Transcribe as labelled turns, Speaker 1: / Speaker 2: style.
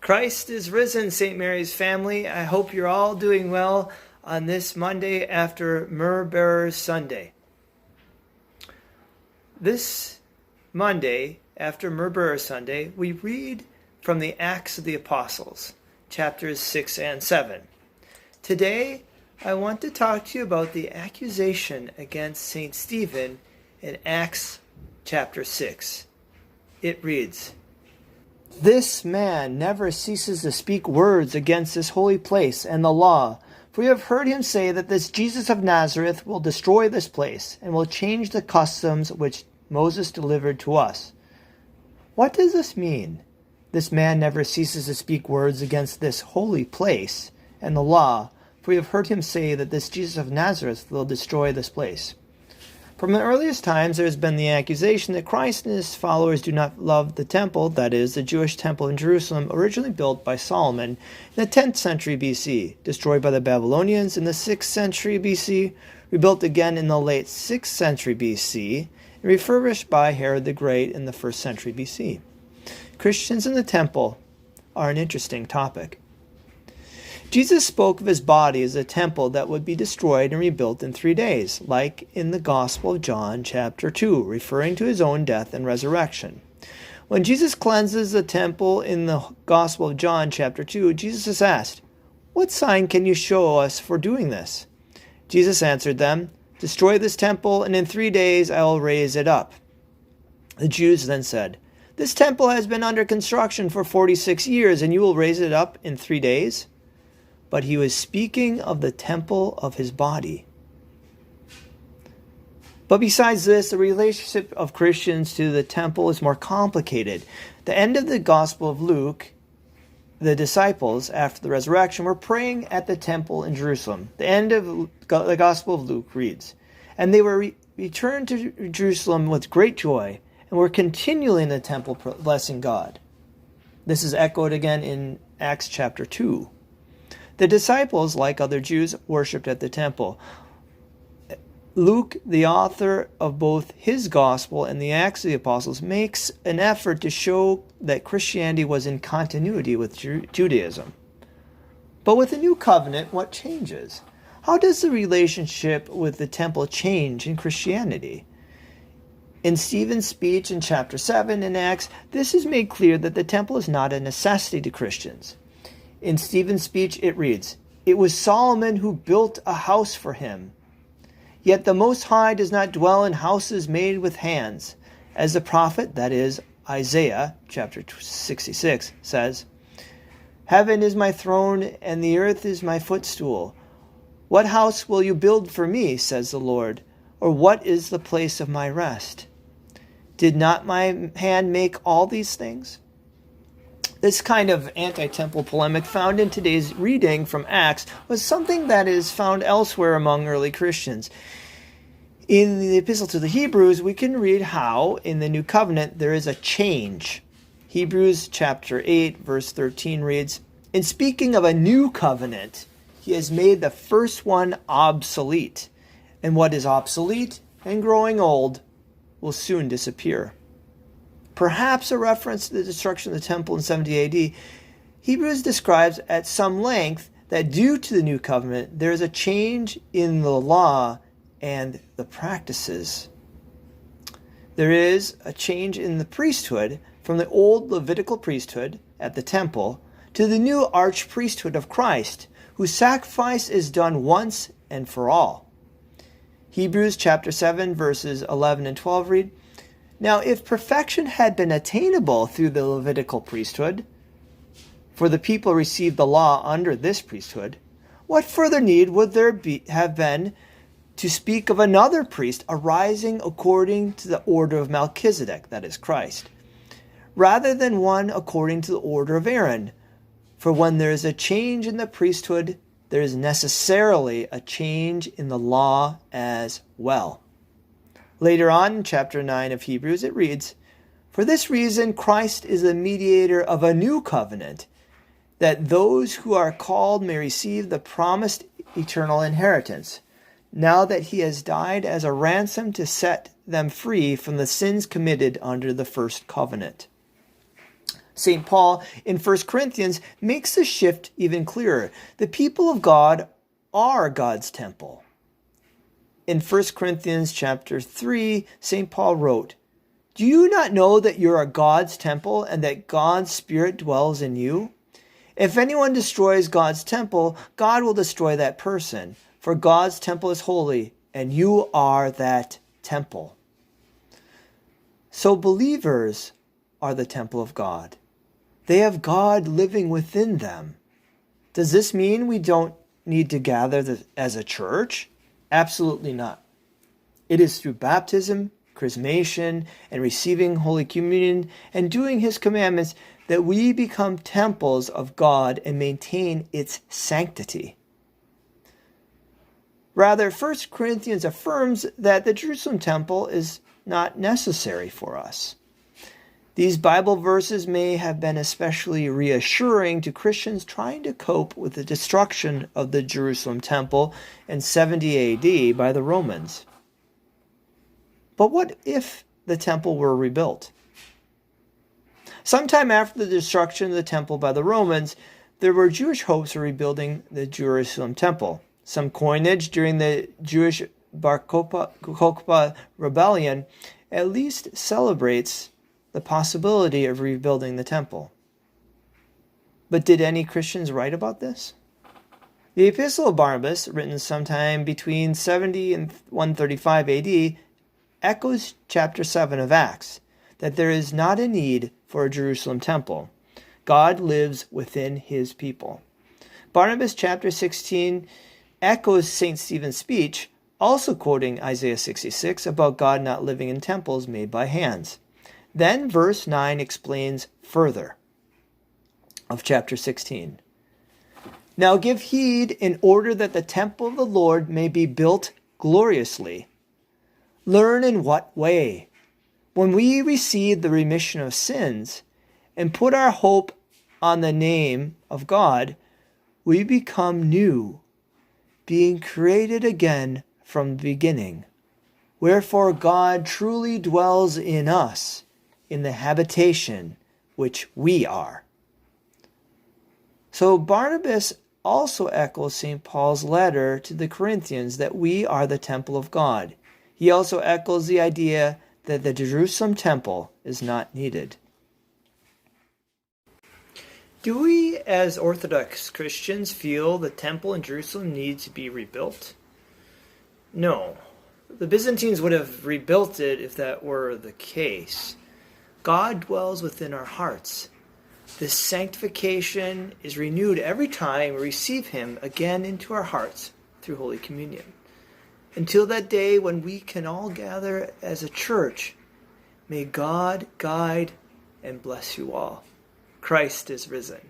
Speaker 1: Christ is risen, St. Mary's family. I hope you're all doing well on this Monday after Myrrh Bearers Sunday. This Monday after Myrrh Bearers Sunday, we read from the Acts of the Apostles, chapters 6 and 7. Today, I want to talk to you about the accusation against St. Stephen in Acts chapter 6. It reads, "This man never ceases to speak words against this holy place and the law, for we have heard him say that this Jesus of Nazareth will destroy this place and will change the customs which Moses delivered to us." What does this mean? This man never ceases to speak words against this holy place and the law, for we have heard him say that this Jesus of Nazareth will destroy this place. From the earliest times, there has been the accusation that Christ and his followers do not love the temple, that is, the Jewish temple in Jerusalem, originally built by Solomon in the 10th century BC, destroyed by the Babylonians in the 6th century BC, rebuilt again in the late 6th century BC, and refurbished by Herod the Great in the 1st century BC. Christians in the temple are an interesting topic. Jesus spoke of his body as a temple that would be destroyed and rebuilt in 3 days, like in the Gospel of John chapter 2, referring to his own death and resurrection. When Jesus cleanses the temple in the Gospel of John chapter 2, Jesus is asked, "What sign can you show us for doing this?" Jesus answered them, "Destroy this temple, and in 3 days I will raise it up." The Jews then said, "This temple has been under construction for 46 years, and you will raise it up in 3 days?" But he was speaking of the temple of his body. But besides this, the relationship of Christians to the temple is more complicated. The end of the Gospel of Luke, the disciples, after the resurrection, were praying at the temple in Jerusalem. The end of the Gospel of Luke reads, "And they were returned to Jerusalem with great joy, and were continually in the temple blessing God." This is echoed again in Acts chapter 2. The disciples, like other Jews, worshipped at the temple. Luke, the author of both his Gospel and the Acts of the Apostles, makes an effort to show that Christianity was in continuity with Judaism. But with the new covenant, what changes? How does the relationship with the temple change in Christianity? In Stephen's speech in chapter 7 in Acts, this is made clear that the temple is not a necessity to Christians. In Stephen's speech, it reads, "It was Solomon who built a house for him. Yet the Most High does not dwell in houses made with hands. As the prophet, that is, Isaiah, chapter 66, says, 'Heaven is my throne, and the earth is my footstool. What house will you build for me, says the Lord, or what is the place of my rest? Did not my hand make all these things?'" This kind of anti-temple polemic found in today's reading from Acts was something that is found elsewhere among early Christians. In the Epistle to the Hebrews, we can read how, in the New Covenant, there is a change. Hebrews chapter 8, verse 13 reads, "In speaking of a new covenant, he has made the first one obsolete, and what is obsolete and growing old will soon disappear." Perhaps a reference to the destruction of the temple in 70 AD, Hebrews describes at some length that due to the new covenant, there is a change in the law and the practices. There is a change in the priesthood from the old Levitical priesthood at the temple to the new archpriesthood of Christ, whose sacrifice is done once and for all. Hebrews chapter 7, verses 11 and 12 read, "Now if perfection had been attainable through the Levitical priesthood, for the people received the law under this priesthood, what further need would there have been to speak of another priest arising according to the order of Melchizedek," that is Christ, "rather than one according to the order of Aaron? For when there is a change in the priesthood, there is necessarily a change in the law as well." Later on in chapter 9 of Hebrews, it reads, "For this reason Christ is the mediator of a new covenant, that those who are called may receive the promised eternal inheritance, now that he has died as a ransom to set them free from the sins committed under the first covenant." St. Paul in 1 Corinthians makes the shift even clearer. The people of God are God's temple. In 1 Corinthians chapter 3, St. Paul wrote, "Do you not know that you are God's temple and that God's Spirit dwells in you? If anyone destroys God's temple, God will destroy that person, for God's temple is holy, and you are that temple." So believers are the temple of God. They have God living within them. Does this mean we don't need to gather as a church? Absolutely not. It is through baptism, chrismation, and receiving Holy Communion and doing His commandments that we become temples of God and maintain its sanctity. Rather, 1 Corinthians affirms that the Jerusalem temple is not necessary for us. These Bible verses may have been especially reassuring to Christians trying to cope with the destruction of the Jerusalem temple in 70 AD by the Romans. But what if the temple were rebuilt? Sometime after the destruction of the temple by the Romans, there were Jewish hopes of rebuilding the Jerusalem temple. Some coinage during the Jewish Bar Kokhba rebellion at least celebrates the possibility of rebuilding the temple. But did any Christians write about this? The Epistle of Barnabas, written sometime between 70 and 135 AD, echoes chapter 7 of Acts, that there is not a need for a Jerusalem temple. God lives within His people. Barnabas chapter 16 echoes St. Stephen's speech, also quoting Isaiah 66 about God not living in temples made by hands. Then verse 9 explains further of chapter 16. "Now give heed in order that the temple of the Lord may be built gloriously. Learn in what way. When we receive the remission of sins and put our hope on the name of God, we become new, being created again from the beginning. Wherefore God truly dwells in us, in the habitation which we are." So Barnabas also echoes St. Paul's letter to the Corinthians that we are the temple of God. He also echoes the idea that the Jerusalem temple is not needed. Do we, as Orthodox Christians, feel the temple in Jerusalem needs to be rebuilt? No. The Byzantines would have rebuilt it if that were the case. God dwells within our hearts. This sanctification is renewed every time we receive Him again into our hearts through Holy Communion. Until that day when we can all gather as a church, may God guide and bless you all. Christ is risen.